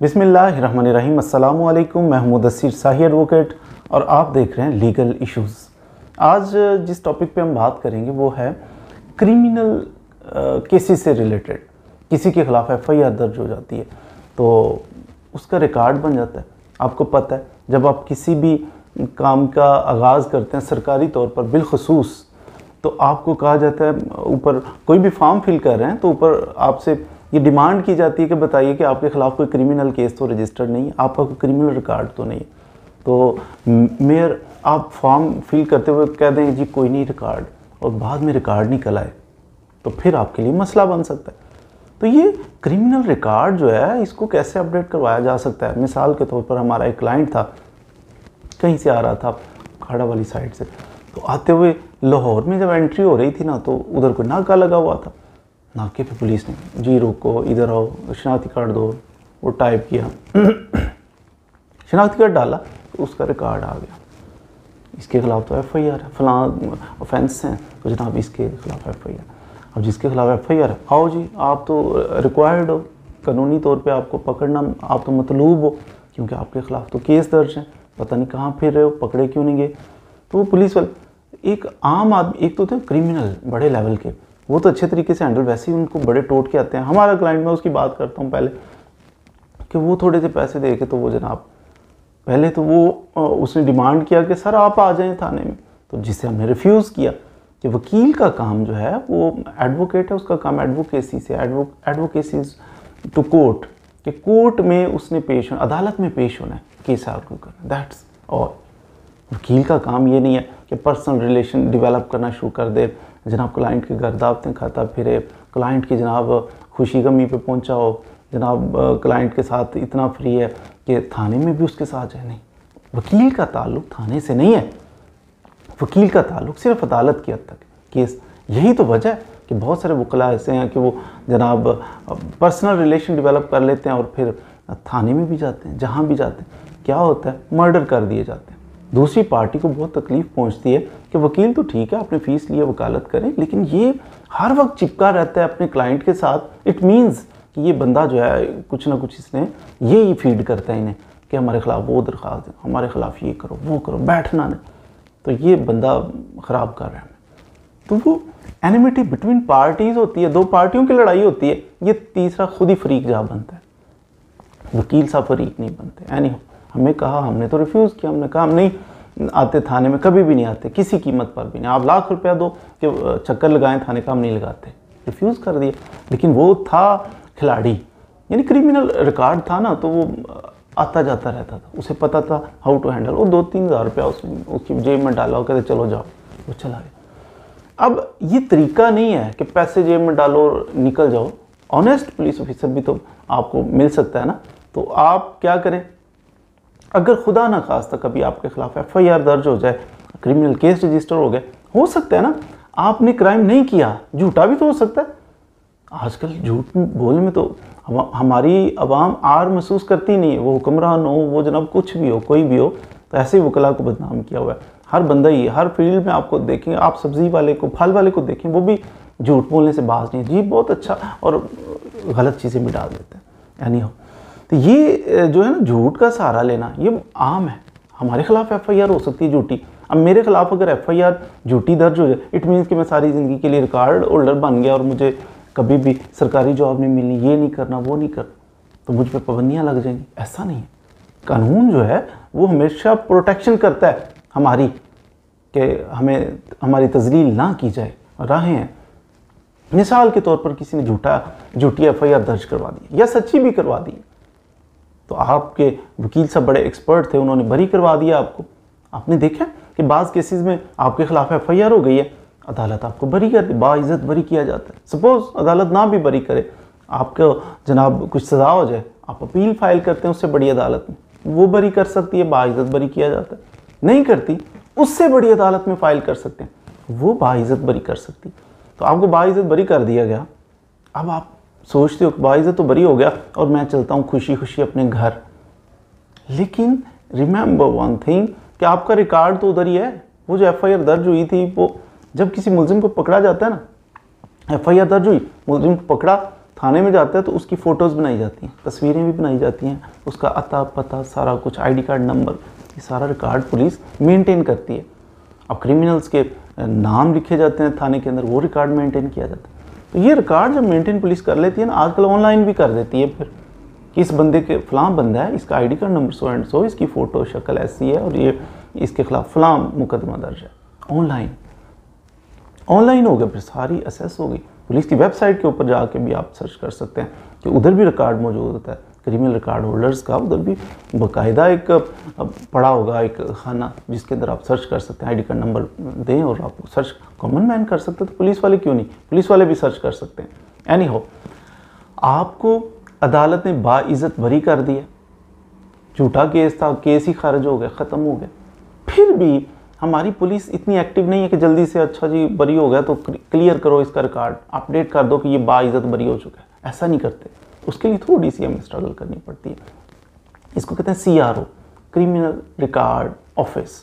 बिस्मिल्लाहिर्रहमानिर्रहीम। अस्सलामु अलैकुम। मैं हूं मुदस्सिर शाही एडवोकेट और आप देख रहे हैं लीगल इश्यूज़। आज जिस टॉपिक पे हम बात करेंगे वो है क्रिमिनल केसेस से रिलेटेड। किसी के ख़िलाफ़ एफआईआर दर्ज हो जाती है तो उसका रिकॉर्ड बन जाता है। आपको पता है जब आप किसी भी काम का आगाज़ करते हैं सरकारी तौर पर बिलखसूस, तो आपको कहा जाता है, ऊपर कोई भी फॉर्म फिल कर रहे हैं तो ऊपर आपसे ये डिमांड की जाती है कि बताइए कि आपके ख़िलाफ़ कोई क्रिमिनल केस तो रजिस्टर्ड नहीं है, आपका कोई क्रिमिनल रिकॉर्ड तो नहीं है। तो मेयर आप फॉर्म फिल करते हुए कह देंगे जी कोई नहीं रिकॉर्ड, और बाद में रिकॉर्ड निकल आए तो फिर आपके लिए मसला बन सकता है। तो ये क्रिमिनल रिकॉर्ड जो है इसको कैसे अपडेट करवाया जा सकता है। मिसाल के तौर पर हमारा एक क्लाइंट था, कहीं से आ रहा था खाड़ा वाली साइड से, तो आते हुए लाहौर में जब एंट्री हो रही थी ना तो उधर कोई नाका लगा हुआ था। नाके पे पुलिस ने जी रोको, इधर आओ, शनाख्ती कार्ड दो, वो टाइप किया, शनाख्ती कार्ड डाला तो उसका रिकॉर्ड आ गया, इसके खिलाफ तो एफआईआर है, फलां ऑफेंस हैं तो जनाब इसके खिलाफ एफआईआर। अब जिसके खिलाफ एफआईआर है, आओ जी आप तो रिक्वायर्ड हो, कानूनी तौर पे आपको पकड़ना, आप तो मतलूब हो क्योंकि आपके खिलाफ तो केस दर्ज है, पता नहीं कहाँ फिर रहे हो, पकड़े क्यों नहीं गए। तो वो पुलिस वाले एक आम आदमी, एक तो थे क्रिमिनल बड़े लेवल के, वो तो अच्छे तरीके से हैंडल, वैसे ही उनको बड़े टोट के आते हैं। हमारा क्लाइंट, मैं उसकी बात करता हूँ पहले, कि वो थोड़े से पैसे दे के तो वो जनाब पहले तो वो उसने डिमांड किया कि सर आप आ जाएं थाने में, तो जिसे हमने रिफ्यूज़ किया कि वकील का काम जो है वो एडवोकेट है, उसका काम एडवोकेसी से एडवोकेसी टू कोर्ट, कि कोर्ट में उसने पेश होना, अदालत में पेश होना है, केस आर्ग्यू करना, दैट्स ऑल। वकील का काम ये नहीं है कि पर्सनल रिलेशन डेवलप करना शुरू कर दे, जनाब क्लाइंट के घर दावतें खाता फिरे, क्लाइंट की जनाब खुशी गमी पे पहुंचा हो, जनाब क्लाइंट के साथ इतना फ्री है कि थाने में भी उसके साथ है। नहीं, वकील का ताल्लुक थाने से नहीं है, वकील का ताल्लुक सिर्फ अदालत की हद तक केस। यही तो वजह है कि बहुत सारे वकला ऐसे हैं कि वो जनाब पर्सनल रिलेशन डेवलप कर लेते हैं और फिर थाने में भी जाते हैं, जहाँ भी जाते हैं क्या होता है, मर्डर कर दिए जाते हैं। दूसरी पार्टी को बहुत तकलीफ़ पहुंचती है कि वकील तो ठीक है आपने फ़ीस लिए वकालत करें, लेकिन ये हर वक्त चिपका रहता है अपने क्लाइंट के साथ। इट मीन्स कि ये बंदा जो है कुछ ना कुछ इसने ये ही फीड करता है इन्हें कि हमारे ख़िलाफ़ वो दरख्वास्त है, हमारे ख़िलाफ़ ये करो वो करो, बैठना नहीं, तो ये बंदा ख़राब कर रहा है। तो वो एनिमिटी बिटवीन पार्टीज़ होती है, दो पार्टियों की लड़ाई होती है, ये तीसरा खुद ही फरीक जा बनता है, वकील साहब फरीक नहीं बनते। एनी हमें कहा, हमने तो रिफ्यूज़ किया, हमने कहा हम नहीं आते थाने में, कभी भी नहीं आते, किसी कीमत पर भी नहीं, आप लाख रुपया दो कि चक्कर लगाएं थाने का, हम नहीं लगाते, रिफ्यूज़ कर दिया। लेकिन वो था खिलाड़ी, यानी क्रिमिनल रिकॉर्ड था ना, तो वो आता जाता रहता था, उसे पता था हाउ टू हैंडल। वो 2-3 हज़ार रुपया उसने उसकी जेब में डाला और कहते चलो जाओ, वो चला गया। अब ये तरीका नहीं है कि पैसे जेब में डालो और निकल जाओ। ऑनेस्ट पुलिस ऑफिसर भी तो आपको मिल सकता है ना। तो आप क्या करें, अगर खुदा ना खास्ता कभी आपके खिलाफ एफआईआर दर्ज हो जाए, क्रिमिनल केस रजिस्टर हो गए, हो सकता है ना आपने क्राइम नहीं किया, झूठा भी तो हो सकता है। आजकल झूठ बोलने में तो हमारी आवाम आर महसूस करती नहीं है, वो हुक्मरान हो, वो जनाब कुछ भी हो, कोई भी हो, तो ऐसे ही वकला को बदनाम किया हुआ है। हर बंदा ही, हर फील्ड में आपको देखेंगे, आप सब्ज़ी वाले को, फल वाले को देखें, वो भी झूठ बोलने से बाज नहीं, जी बहुत अच्छा, और गलत चीज़ें भी डाल देते हैं। यानी हो तो ये जो है ना झूठ का सहारा लेना, ये आम है। हमारे खिलाफ एफआईआर हो सकती है झूठी। अब मेरे खिलाफ अगर एफआईआर झूठी दर्ज हो जाए, इट मीन्स कि मैं सारी ज़िंदगी के लिए रिकॉर्ड होल्डर बन गया और मुझे कभी भी सरकारी जॉब नहीं मिलनी, ये नहीं करना वो नहीं करना, तो मुझ पर पाबंदियाँ लग जाएंगी। ऐसा नहीं है, कानून जो है वो हमेशा प्रोटेक्शन करता है हमारी, कि हमें हमारी तजलील ना की जाए। राहें हैं, मिसाल के तौर पर किसी ने झूठी एफआईआर दर्ज करवा दी या सच्ची भी करवा दी, तो आपके वकील साहब बड़े एक्सपर्ट थे, उन्होंने बरी करवा दिया आपको। आपने देखा कि बाज़ केसेस में आपके खिलाफ एफआईआर हो गई है, अदालत आपको बरी कर दे, बाइज्जत बरी किया जाता है। सपोज़ अदालत ना भी बरी करे, आपको जनाब कुछ सज़ा हो जाए, आप अपील फाइल करते हैं उससे बड़ी अदालत में, वो बरी कर सकती है, बाइज्जत बरी किया जाता है। नहीं करती, उससे बड़ी अदालत में फ़ाइल कर सकते हैं, वो बाइज्जत बरी कर सकती। तो आपको बाइज्जत बरी कर दिया गया, अब आप सोचते हो कि बाइज्जत तो बरी हो गया और मैं चलता हूँ खुशी खुशी अपने घर। लेकिन रिमेंबर वन थिंग कि आपका रिकॉर्ड तो उधर ही है। वो जो एफआईआर दर्ज हुई थी, वो जब किसी मुलजिम को पकड़ा जाता है ना, एफआईआर दर्ज हुई, मुलजिम को पकड़ा, थाने में जाता है तो उसकी फ़ोटोज़ बनाई जाती हैं, तस्वीरें भी बनाई जाती हैं, उसका अता पता सारा कुछ, आईडी कार्ड नंबर, ये सारा रिकॉर्ड पुलिस मेंटेन करती है। अब क्रिमिनल्स के नाम लिखे जाते हैं थाने के अंदर, वो रिकॉर्ड मेंटेन किया जाता है। तो ये रिकॉर्ड जब मेंटेन पुलिस कर लेती है ना, आजकल ऑनलाइन भी कर देती है फिर कि इस बंदे के फ़लाँ बंदा है, इसका ID card number so and so, इसकी फ़ोटो शक्ल ऐसी है और ये इसके ख़िलाफ़ फ़लाँ मुकदमा दर्ज है। ऑनलाइन हो गया, फिर सारी असेस हो गई। पुलिस की वेबसाइट के ऊपर जाके भी आप सर्च कर सकते हैं कि उधर भी रिकॉर्ड मौजूद होता है, क्रिमिनल रिकॉर्ड होल्डर्स का उधर भी बाकायदा एक पड़ा होगा एक खाना जिसके अंदर आप सर्च कर सकते हैं, आईडी कार्ड नंबर दें और आप सर्च कॉमन मैन कर सकते हैं, तो पुलिस वाले क्यों नहीं, पुलिस वाले भी सर्च कर सकते हैं। एनी हो, आपको अदालत ने बाइज़्ज़त बरी कर दिया, झूठा केस था, केस ही खारिज हो गया, ख़त्म हो गया। फिर भी हमारी पुलिस इतनी एक्टिव नहीं है कि जल्दी से अच्छा जी बरी हो गया तो क्लियर करो इसका रिकॉर्ड, अपडेट कर दो कि ये बाइज़्ज़त बरी हो चुका है। ऐसा नहीं करते, उसके लिए थोड़ी सी हमें स्ट्रगल करनी पड़ती है। इसको कहते हैं CRO, criminal record office.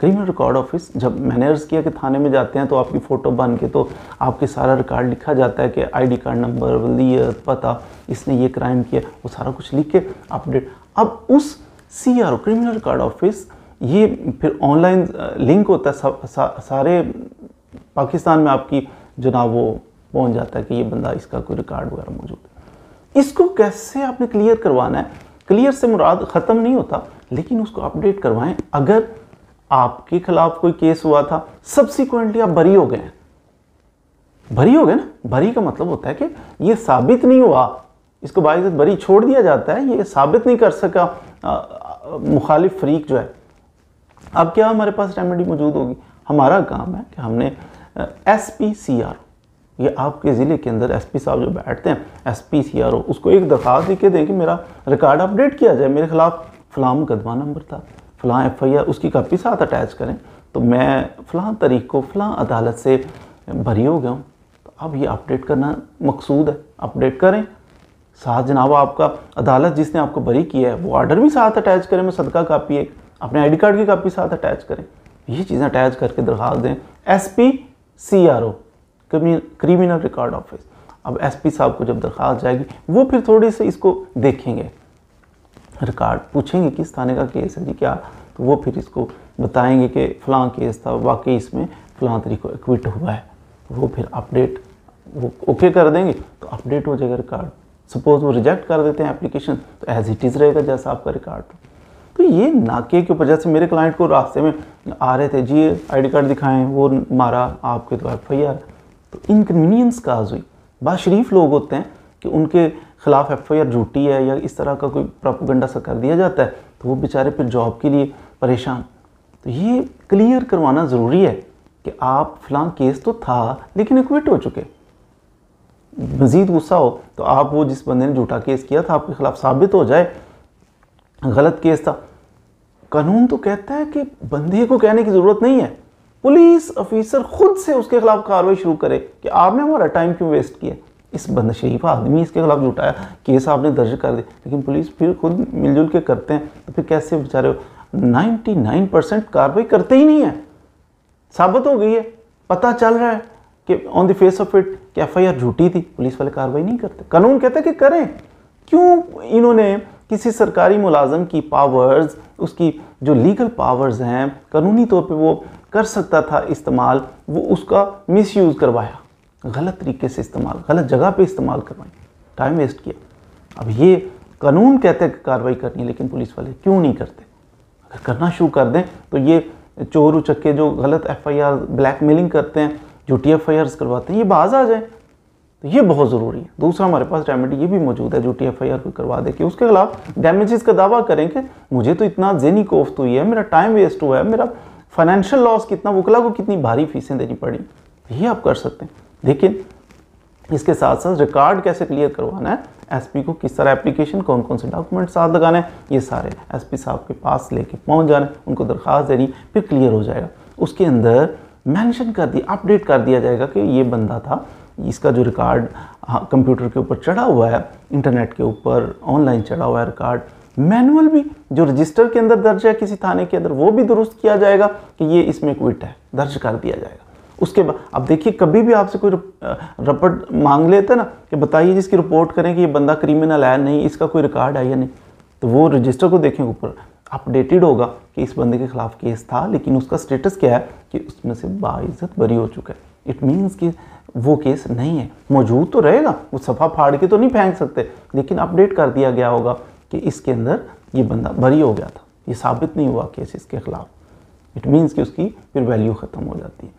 Criminal record office, जब मैंने अर्ज़ किया कि थाने में जाते हैं तो आपकी फ़ोटो बन के तो आपके सारा रिकॉर्ड लिखा जाता है कि आईडी कार्ड नंबर, वलीयत, पता, इसने ये क्राइम किया, वो सारा कुछ लिख के अपडेट। अब उस CRO, क्रिमिनल रिकॉर्ड ऑफिस, ये फिर ऑनलाइन लिंक होता है सारे पाकिस्तान में, आपकी जनाब वो पहुंच जाता है कि ये बंदा, इसका कोई रिकॉर्ड वगैरह मौजूद है। इसको कैसे आपने क्लियर करवाना है? क्लियर से मुराद ख़त्म नहीं होता, लेकिन उसको अपडेट करवाएं। अगर आपके खिलाफ कोई केस हुआ था, सब्सिक्वेंटली आप बरी हो गए हैं, बरी हो गए ना, बरी का मतलब होता है कि ये साबित नहीं हुआ, इसको बाइज़्ज़त बरी छोड़ दिया जाता है, ये साबित नहीं कर सका मुखालिफ फरीक जो है। अब क्या हमारे पास रेमेडी मौजूद होगी? हमारा काम है कि हमने SP CRO, ये आपके ज़िले के अंदर SP साहब जो बैठते हैं, SP CRO, उसको एक दरख्वास्त लिख के दें कि मेरा रिकॉर्ड अपडेट किया जाए, मेरे खिलाफ फ़लाँ मुकदमा नंबर था, फ़लाँ FIR, उसकी कापी साथ अटैच करें तो मैं फ़लाँ तारीख को फ़लाँ अदालत से बरी हो गया हूँ। तो अब ये अपडेट करना मकसूद है, अपडेट करें। साथ जनाब आपका अदालत जिसने आपको बरी किया है वो ऑर्डर भी साथ अटैच करें, मैं सदका कापी एक, अपने आईडी कार्ड की कापी साथ अटैच करें। ये चीज़ें अटैच करके दरख्वास्त दें SP CRO, criminal record office. अब SP साहब को जब दरख्वास्त जाएगी, वो फिर थोड़ी से इसको देखेंगे, रिकॉर्ड पूछेंगे किस थाने का केस है जी क्या, तो वो फिर इसको बताएंगे कि फ़लाँ केस था, वाकई इसमें फ़लाँ तारीख को एक्विट हुआ है। वो फिर अपडेट वो ओके कर देंगे तो अपडेट हो जाएगा रिकॉर्ड। सपोज़ वो रिजेक्ट कर देते हैं एप्लीकेशन, तो एज इट इज़ रहेगा जैसा आपका रिकॉर्ड था। तो ये नाके के ऊपर, जैसे मेरे क्लाइंट को रास्ते में आ रहे थे, जी आईडी कार्ड दिखाएं, वो मारा, आपके तो FIR, तो इनकन्वीनियंस काज हुई। बाशरीफ लोग होते हैं कि उनके खिलाफ FIR झूठी है या इस तरह का कोई प्रोपेगेंडा सा कर दिया जाता है, तो वो बेचारे फिर जॉब के लिए परेशान। तो ये क्लियर करवाना ज़रूरी है कि आप फ़लाँ केस तो था लेकिन एक्विट हो चुके। मज़ीद गुस्सा हो तो आप वो जिस बंदे ने झूठा केस किया था आपके खिलाफ साबित हो जाए गलत केस था, कानून तो कहता है कि बंदे को कहने की ज़रूरत नहीं है, पुलिस ऑफिसर खुद से उसके खिलाफ कार्रवाई शुरू करे कि आपने हमारा टाइम क्यों वेस्ट किया, इस बंद शरीफ आदमी इसके खिलाफ झूठाया केस आपने दर्ज कर दिया। लेकिन पुलिस फिर खुद मिलजुल के करते हैं, तो फिर कैसे बेचारे 99% कार्रवाई करते ही नहीं है। साबित हो गई है, पता चल रहा है कि on the face of it कि FIR झूठी थी, पुलिस वाले कार्रवाई नहीं करते। कानून कहता है कि करें। क्यों इन्होंने किसी सरकारी मुलाजम की पावर्स, उसकी जो लीगल पावर्स हैं, कानूनी तौर पे वो कर सकता था इस्तेमाल, वो उसका मिसयूज़ करवाया, गलत तरीके से इस्तेमाल, गलत जगह पे इस्तेमाल करवाई, टाइम वेस्ट किया। अब ये कानून कहते हैं कि कार्रवाई करनी है, लेकिन पुलिस वाले क्यों नहीं करते? अगर करना शुरू कर दें तो ये चोर उचक्के जो गलत FIR, ब्लैकमेलिंग करते हैं, झूठी FIRs करवाते हैं, ये बाज आ जाए। तो ये बहुत ज़रूरी है। दूसरा हमारे पास रेमेडी ये भी मौजूद है, झूठी FIR को करवा दे कि उसके खिलाफ डैमेजेस का दावा करें कि मुझे तो इतना ज़हनी कोफ्त हुई है, मेरा टाइम वेस्ट हुआ है, मेरा फाइनेंशियल लॉस कितना, वकला को कितनी भारी फीसें देनी पड़ी, तो ये आप कर सकते हैं। लेकिन इसके साथ साथ रिकॉर्ड कैसे क्लियर करवाना है, SP को किस तरह एप्लीकेशन, कौन कौन से डॉक्यूमेंट साथ लगाना है, ये सारे SP साहब के पास लेके पहुंच जाना है, उनको दरख्वास्त देनी, फिर क्लियर हो जाएगा। उसके अंदर मेंशन कर दिया, अपडेट कर दिया जाएगा कि ये बंदा था, इसका जो रिकॉर्ड कंप्यूटर के ऊपर चढ़ा हुआ है, इंटरनेट के ऊपर ऑनलाइन चढ़ा हुआ है रिकॉर्ड, मैनुअल भी जो रजिस्टर के अंदर दर्ज है किसी थाने के अंदर, वो भी दुरुस्त किया जाएगा कि ये इसमें क्विट है, दर्ज कर दिया जाएगा। उसके बाद अब देखिए, कभी भी आपसे कोई रिपोर्ट मांग लेते हैं ना कि बताइए जिसकी रिपोर्ट करें कि ये बंदा क्रिमिनल है नहीं, इसका कोई रिकॉर्ड है या नहीं, तो वो रजिस्टर को देखें, ऊपर अपडेटेड होगा कि इस बंदे के खिलाफ केस था, लेकिन उसका स्टेटस क्या है कि उसमें से बाइज्जत बरी हो चुका है। इट मीन्स कि वो केस नहीं है, मौजूद तो रहेगा, वो सफ़ा फाड़ के तो नहीं फेंक सकते, लेकिन अपडेट कर दिया गया होगा कि इसके अंदर ये बंदा बरी हो गया था, ये साबित नहीं हुआ केस इसके खिलाफ। इट मीन्स कि उसकी फिर वैल्यू ख़त्म हो जाती है।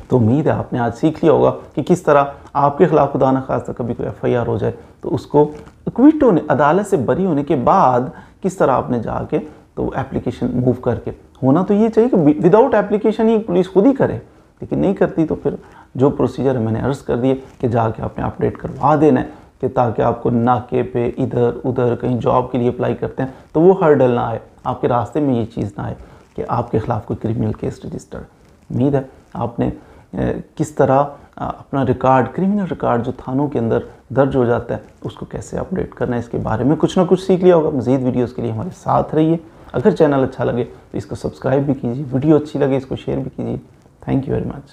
तो उम्मीद है आपने आज सीख लिया होगा कि किस तरह आपके खिलाफ खुदा न खास्ता कभी कोई FIR हो जाए तो उसको एक्विट होने, अदालत से बरी होने के बाद किस तरह आपने जाके तो एप्लीकेशन मूव करके, होना तो ये चाहिए कि विदाउट एप्लीकेशन ही पुलिस खुद ही करे, लेकिन नहीं करती तो फिर जो प्रोसीजर है मैंने अर्ज़ कर दिए कि जाके आपने अपडेट करवा देना है, कि ताकि आपको नाके पे इधर उधर कहीं जॉब के लिए अप्लाई करते हैं तो वो हर्डल ना आए, आपके रास्ते में ये चीज़ ना आए कि आपके खिलाफ कोई क्रिमिनल केस रजिस्टर्ड। उम्मीद है आपने किस तरह अपना रिकॉर्ड, क्रिमिनल रिकॉर्ड जो थानों के अंदर दर्ज हो जाता है उसको कैसे अपडेट करना है, इसके बारे में कुछ ना कुछ सीख लिया होगा। मज़ीद वीडियोस के लिए हमारे साथ रहिए। अगर चैनल अच्छा लगे तो इसको सब्सक्राइब भी कीजिए, वीडियो अच्छी लगे इसको शेयर भी कीजिए। Thank you very much.